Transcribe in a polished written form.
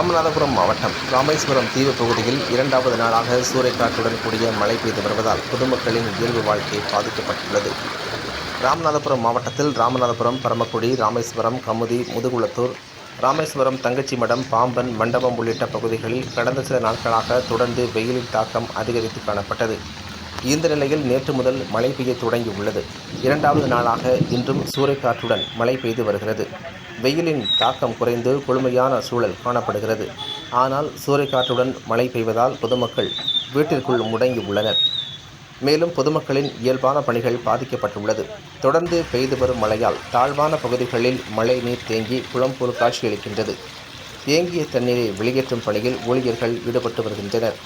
ராமநாதபுரம் மாவட்டம் ராமேஸ்வரம் தீவு பகுதியில் இரண்டாவது நாளாக சூறைக்காற்றுடன் கூடிய மழை பெய்து வருவதால் பொதுமக்களின் இயல்பு வாழ்க்கை பாதிக்கப்பட்டுள்ளது. ராமநாதபுரம் மாவட்டத்தில் ராமநாதபுரம், பரமக்குடி, ராமேஸ்வரம், கமுதி, முதுகுளத்தூர், ராமேஸ்வரம், தங்கச்சிமடம், பாம்பன், மண்டபம் உள்ளிட்ட பகுதிகளில் கடந்த சில நாட்களாக தொடர்ந்து வெயிலின் தாக்கம் அதிகரித்து காணப்பட்டது. இந்த நிலையில் நேற்று முதல் மழை பெய்ய தொடங்கியுள்ளது. இரண்டாவது நாளாக இன்றும் சூறைக்காற்றுடன் மழை பெய்து வருகிறது. வெயிலின் தாக்கம் குறைந்து குளுமையான சூழல் காணப்படுகிறது. ஆனால் சூறைக்காற்றுடன் மழை பெய்வதால் பொதுமக்கள் வீட்டிற்குள் முடங்கி உள்ளனர். மேலும் பொதுமக்களின் இயல்பான பணிகள் பாதிக்கப்பட்டுள்ளது. தொடர்ந்து பெய்து வரும் மழையால் தாழ்வான பகுதிகளில் மழை நீர் தேங்கி குளம் போல் காட்சியளிக்கின்றது. தேங்கிய தண்ணீரை வெளியேற்றும் பணியில் ஊழியர்கள் ஈடுபட்டு வருகின்றனர்.